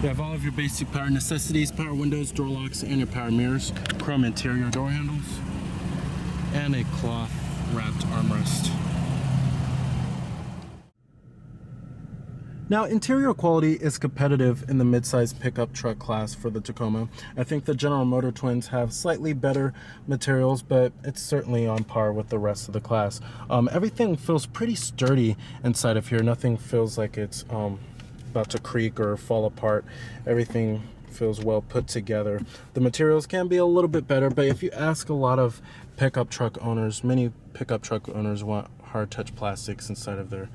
You have all of your basic power necessities, power windows, door locks, and your power mirrors, chrome interior door handles, and a cloth wrapped armrest. Now, interior quality is competitive in the mid-size pickup truck class for the Tacoma. I think the General Motor twins have slightly better materials, but it's certainly on par with the rest of the class. Everything feels pretty sturdy inside of here. Nothing feels like it's about to creak or fall apart. Everything feels well put together. The materials can be a little bit better, but if you ask a lot of pickup truck owners, many pickup truck owners want hard touch plastics inside of their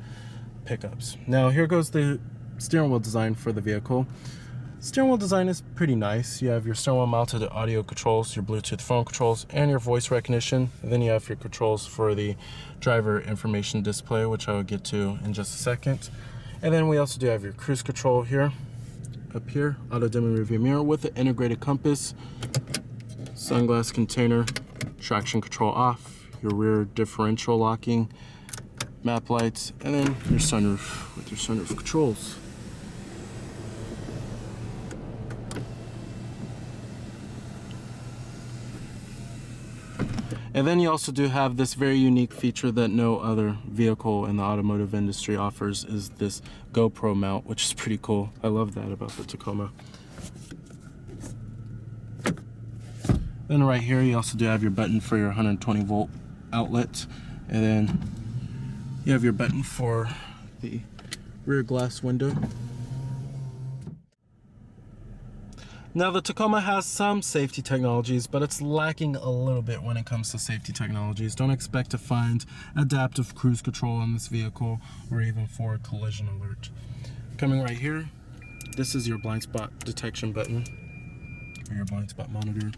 pickups. Now here goes the steering wheel design for the vehicle. Steering wheel design is pretty nice. You have your steering wheel mounted audio controls, your Bluetooth phone controls, and your voice recognition. And then you have your controls for the driver information display, which I will get to in just a second. And then we also do have your cruise control here, up here, auto dimming rearview mirror with the integrated compass, sunglass container, traction control off, your rear differential locking, map lights, and then your sunroof with your sunroof controls. And then you also do have this very unique feature that no other vehicle in the automotive industry offers, is this GoPro mount, which is pretty cool. I love that about the Tacoma. Then right here you also do have your button for your 120 volt outlet, and then you have your button for the rear glass window. Now the Tacoma has some safety technologies, but it's lacking a little bit when it comes to safety technologies. Don't expect to find adaptive cruise control in this vehicle or even forward collision alert. Coming right here, this is your blind spot detection button, or your blind spot monitor.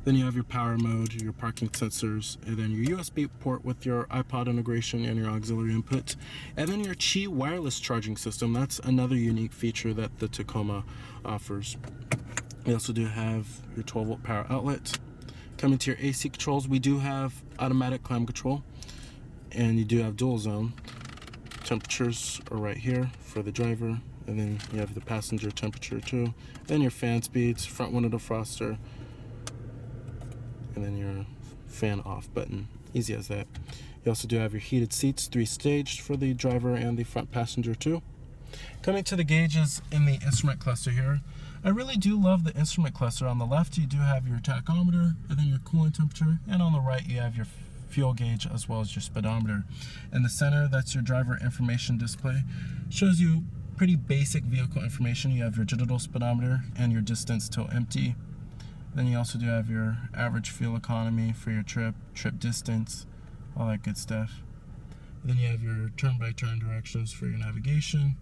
Then you have your power mode, your parking sensors, and then your USB port with your iPod integration and your auxiliary input. And then your Qi wireless charging system. That's another unique feature that the Tacoma offers. We also do have your 12 volt power outlet. Coming to your AC controls, we do have automatic climate control, and you do have dual zone. Temperatures are right here for the driver, and then you have the passenger temperature too. Then your fan speeds, front window defroster, and then your fan off button. Easy as that. You also do have your heated seats, 3-staged for the driver and the front passenger too. Coming to the gauges in the instrument cluster here, I really do love the instrument cluster. On the left you do have your tachometer, and then your coolant temperature, and on the right you have your fuel gauge as well as your speedometer. In the center, that's your driver information display. Shows you pretty basic vehicle information. You have your digital speedometer and your distance till empty. Then you also do have your average fuel economy for your trip distance, all that good stuff. Then you have your turn-by-turn directions for your navigation.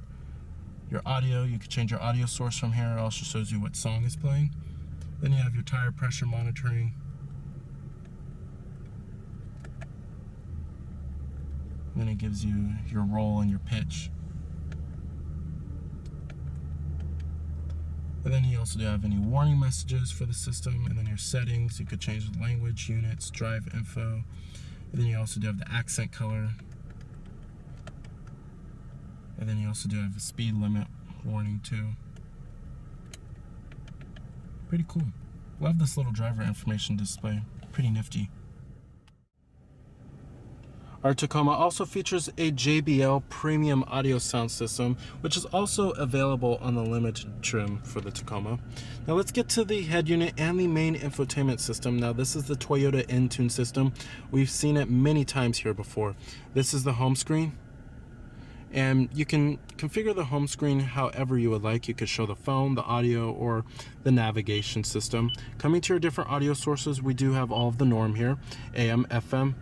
Your audio, you can change your audio source from here. It also shows you what song is playing. Then you have your tire pressure monitoring. Then it gives you your roll and your pitch. And then you also do have any warning messages for the system, and then your settings. You could change the language, units, drive info. And then you also do have the accent color. And then you also do have a speed limit warning too. Pretty cool. Love this little driver information display. Pretty nifty. Our Tacoma also features a JBL premium audio sound system, which is also available on the limited trim for the Tacoma. Now let's get to the head unit and the main infotainment system. Now this is the Toyota Entune system. We've seen it many times here before. This is the home screen, and you can configure the home screen however you would like. You could show the phone, the audio, or the navigation system. Coming to your different audio sources, we do have all of the norm here: AM, FM,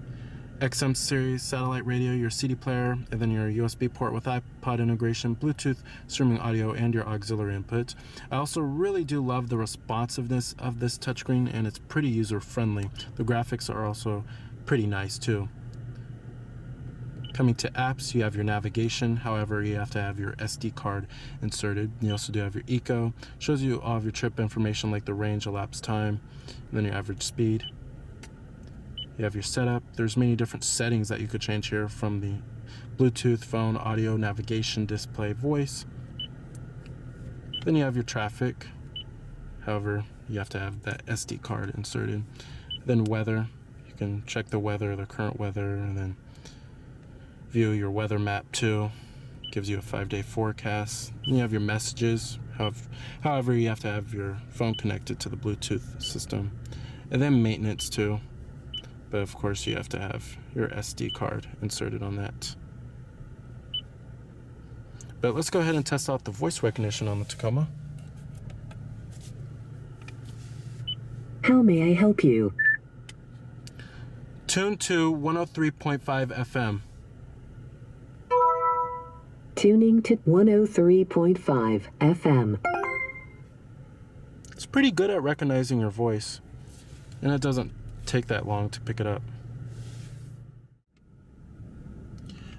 XM series, satellite radio, your CD player, and then your USB port with iPod integration, Bluetooth streaming audio, and your auxiliary input. I also really do love the responsiveness of this touchscreen, and it's pretty user-friendly. The graphics are also pretty nice too. Coming to apps, you have your navigation. However, you have to have your SD card inserted. You also do have your eco. Shows you all of your trip information like the range, elapsed time, and then your average speed. You have your setup. There's many different settings that you could change here, from the Bluetooth, phone, audio, navigation, display, voice. Then you have your traffic. However, you have to have that SD card inserted. Then weather. You can check the weather, the current weather, and then view your weather map too. Gives you a 5-day forecast. And you have your messages. However, you have to have your phone connected to the Bluetooth system. And then maintenance too. But of course, you have to have your SD card inserted on that. But let's go ahead and test out the voice recognition on the Tacoma. How may I help you? Tune to 103.5 FM. Tuning to 103.5 FM. It's pretty good at recognizing your voice, and it doesn't take that long to pick it up.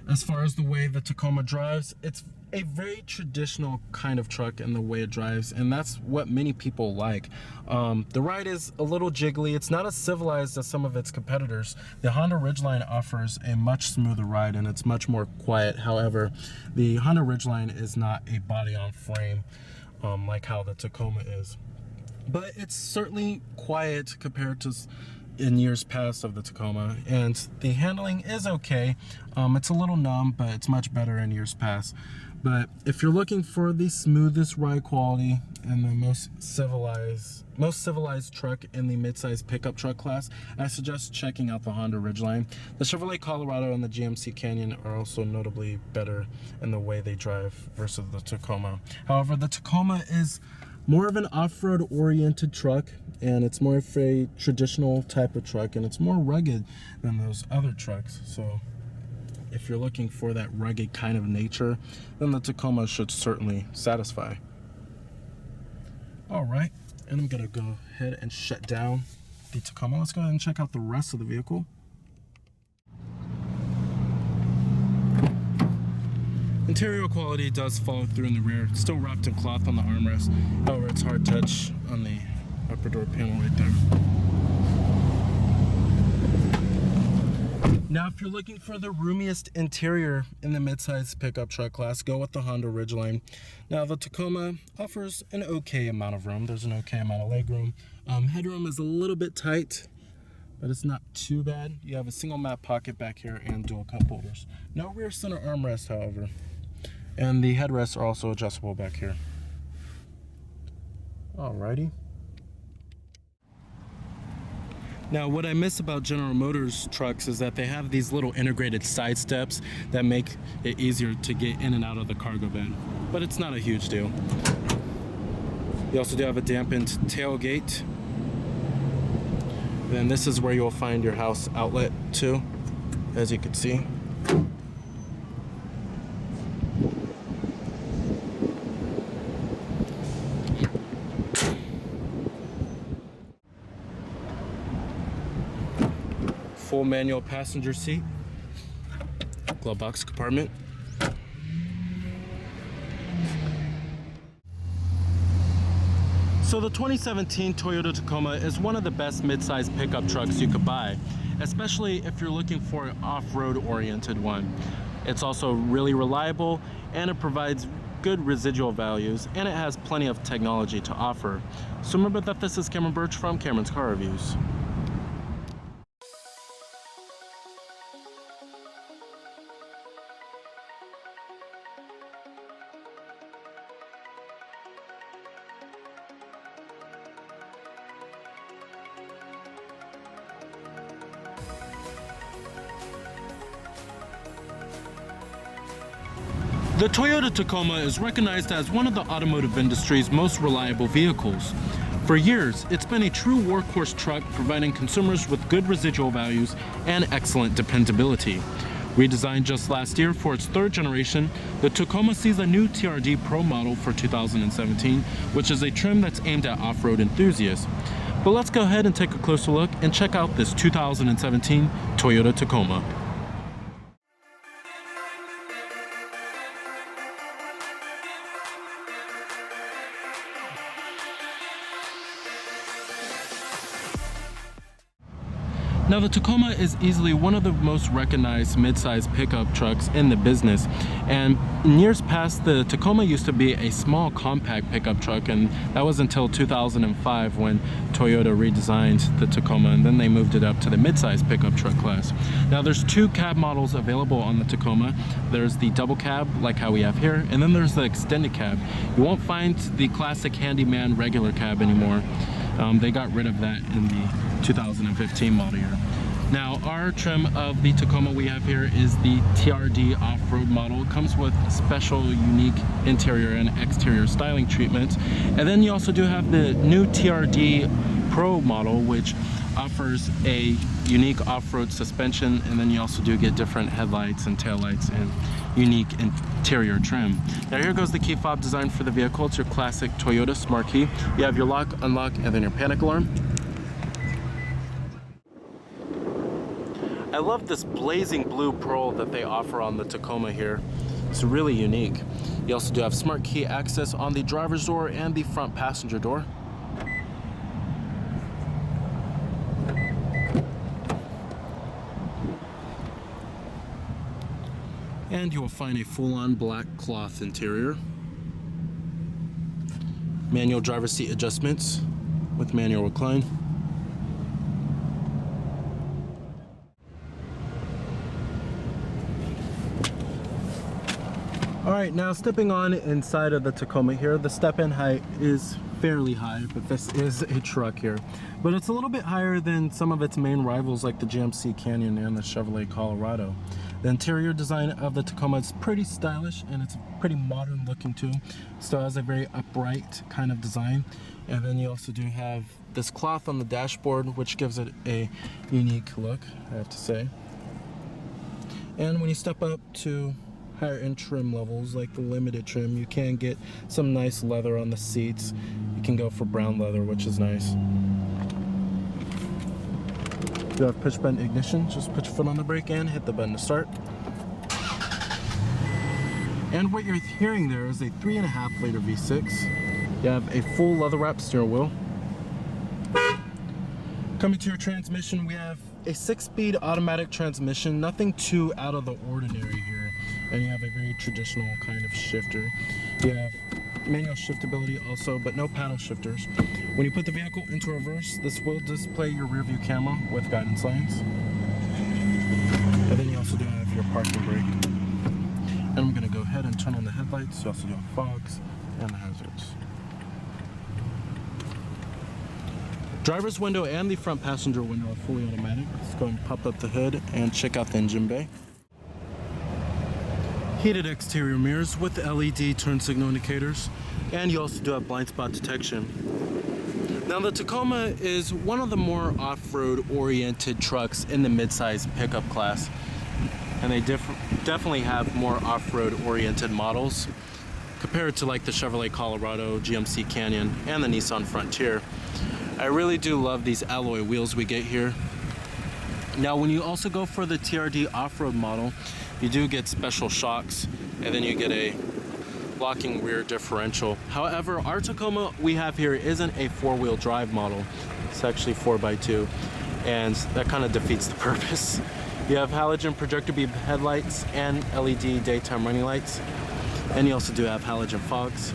As far as the way the Tacoma drives, it's a very traditional kind of truck in the way it drives, and that's what many people like. The ride is a little jiggly. It's not as civilized as some of its competitors. The Honda Ridgeline offers a much smoother ride, and it's much more quiet. However, the Honda Ridgeline is not a body-on-frame like how the Tacoma is. But it's certainly quiet compared to in years past of the Tacoma, and the handling is okay. It's a little numb, but it's much better in years past. But if you're looking for the smoothest ride quality and the most civilized truck in the midsize pickup truck class, I suggest checking out the Honda Ridgeline. The Chevrolet Colorado and the GMC Canyon are also notably better in the way they drive versus the Tacoma. However, the Tacoma is more of an off-road oriented truck, and it's more of a traditional type of truck, and it's more rugged than those other trucks. So if you're looking for that rugged kind of nature, then the Tacoma should certainly satisfy. All right, and I'm gonna go ahead and shut down the Tacoma. Let's go ahead and check out the rest of the vehicle. Interior quality does follow through in the rear. It's still wrapped in cloth on the armrest. However, it's hard touch on the upper door panel right there. Now, if you're looking for the roomiest interior in the midsize pickup truck class, go with the Honda Ridgeline. Now, the Tacoma offers an okay amount of room. There's an okay amount of leg room. Headroom is a little bit tight, but it's not too bad. You have a single mat pocket back here and dual cup holders. No rear center armrest, however. And the headrests are also adjustable back here. Alrighty. Now, what I miss about General Motors trucks is that they have these little integrated side steps that make it easier to get in and out of the cargo bed. But it's not a huge deal. You also do have a dampened tailgate. Then this is where you'll find your house outlet too, as you can see. Full manual passenger seat, glove box compartment. So the 2017 Toyota Tacoma is one of the best mid-size pickup trucks you could buy, especially if you're looking for an off-road oriented one. It's also really reliable, and it provides good residual values, and it has plenty of technology to offer. So remember that this is Cameron Birch from Cameron's Car Reviews. The Toyota Tacoma is recognized as one of the automotive industry's most reliable vehicles. For years, it's been a true workhorse truck, providing consumers with good residual values and excellent dependability. Redesigned just last year for its third generation, the Tacoma sees a new TRD Pro model for 2017, which is a trim that's aimed at off-road enthusiasts. But let's go ahead and take a closer look and check out this 2017 Toyota Tacoma. Now the Tacoma is easily one of the most recognized mid-size pickup trucks in the business, and in years past the Tacoma used to be a small compact pickup truck, and that was until 2005 when Toyota redesigned the Tacoma, and then they moved it up to the mid-size pickup truck class. Now there's two cab models available on the Tacoma. There's the double cab like how we have here, and then there's the extended cab. You won't find the classic handyman regular cab anymore. They got rid of that in the 2015 model year. Now our trim of the Tacoma we have here is the TRD Off-Road model. It comes with special unique interior and exterior styling treatments. And then you also do have the new TRD Pro model, which offers a unique off-road suspension, and then you also do get different headlights and taillights and unique interior trim. Now here goes the key fob design for the vehicle. It's your classic Toyota smart key. You have your lock, unlock, and then your panic alarm. I love this blazing blue pearl that they offer on the Tacoma here. It's really unique. You also do have smart key access on the driver's door and the front passenger door. And you will find a full-on black cloth interior. Manual driver's seat adjustments with manual recline. Alright, now stepping on inside of the Tacoma here, the step-in height is fairly high, but this is a truck here. But it's a little bit higher than some of its main rivals like the GMC Canyon and the Chevrolet Colorado. The interior design of the Tacoma is pretty stylish, and it's pretty modern looking too. Still has a very upright kind of design. And then you also do have this cloth on the dashboard, which gives it a unique look, I have to say. And when you step up to higher end trim levels like the limited trim, you can get some nice leather on the seats. You can go for brown leather, which is nice. You have push button ignition. Just put your foot on the brake and hit the button to start. And what you're hearing there is a 3.5 liter V6. You have a full leather wrapped steering wheel. Coming to your transmission, we have a 6-speed automatic transmission, nothing too out of the ordinary here. And you have a very traditional kind of shifter. You have manual shiftability also, but no paddle shifters. When you put the vehicle into reverse, this will display your rear view camera with guidance lines. And then you also do have your parking brake. And I'm gonna go ahead and turn on the headlights. You also do have fogs and the hazards. Driver's window and the front passenger window are fully automatic. Let's go and pop up the hood and check out the engine bay. Heated exterior mirrors with LED turn signal indicators, and you also do have blind spot detection. Now the Tacoma is one of the more off-road oriented trucks in the mid-size pickup class, and they definitely have more off-road oriented models compared to like the Chevrolet Colorado, GMC Canyon, and the Nissan Frontier. I really do love these alloy wheels we get here. Now when you also go for the TRD Off-Road model, you do get special shocks, and then you get a locking rear differential. However, our Tacoma we have here isn't a 4-wheel drive model. It's actually 4x2, and that kind of defeats the purpose. You have halogen projector beam headlights and LED daytime running lights, and you also do have halogen fogs.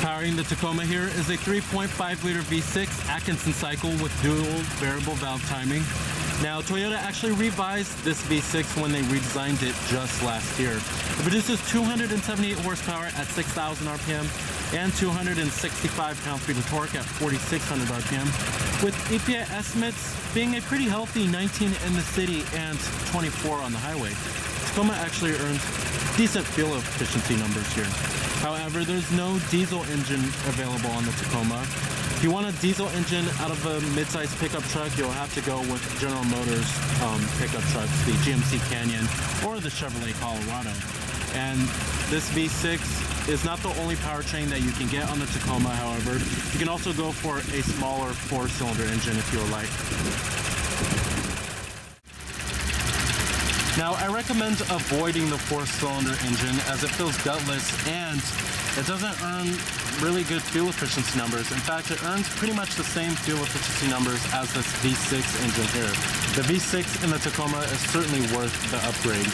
Powering the Tacoma here is a 3.5 liter V6 Atkinson cycle with dual variable valve timing. Now Toyota actually revised this V6 when they redesigned it just last year. It produces 278 horsepower at 6,000 RPM and 265 pound-feet of torque at 4,600 RPM, with EPA estimates being a pretty healthy 19 in the city and 24 on the highway. Tacoma actually earns decent fuel efficiency numbers here. However, there's no diesel engine available on the Tacoma. If you want a diesel engine out of a mid-size pickup truck, you'll have to go with General Motors pickup trucks, the GMC Canyon or the Chevrolet Colorado. And this V6 is not the only powertrain that you can get on the Tacoma, however. You can also go for a smaller 4-cylinder engine if you would like. Now, I recommend avoiding the 4-cylinder engine as it feels gutless and it doesn't earn really good fuel efficiency numbers. In fact, it earns pretty much the same fuel efficiency numbers as this V6 engine here. The V6 in the Tacoma is certainly worth the upgrade.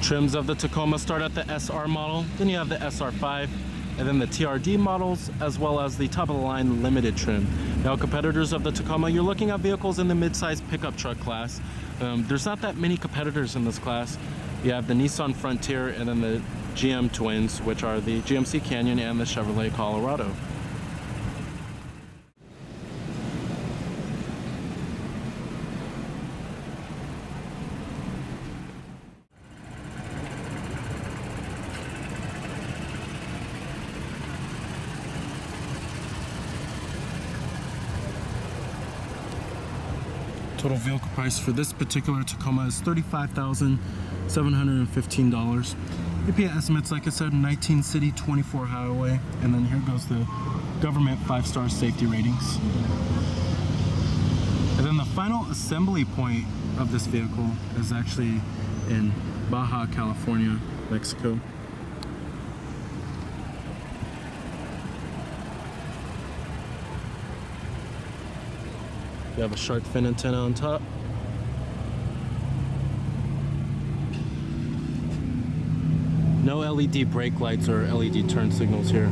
Trims of the Tacoma start at the SR model, then you have the SR5, and then the TRD models, as well as the top-of-the-line limited trim. Now, competitors of the Tacoma, you're looking at vehicles in the mid-size pickup truck class. There's not that many competitors in this class. You have the Nissan Frontier and then the GM twins, which are the GMC Canyon and the Chevrolet Colorado. Total vehicle price for this particular Tacoma is $35,715. EPA estimates, like I said, 19 city, 24 highway, and then here goes the government 5-star safety ratings. And then the final assembly point of this vehicle is actually in Baja California, Mexico. You have a shark fin antenna on top. No LED brake lights or LED turn signals here.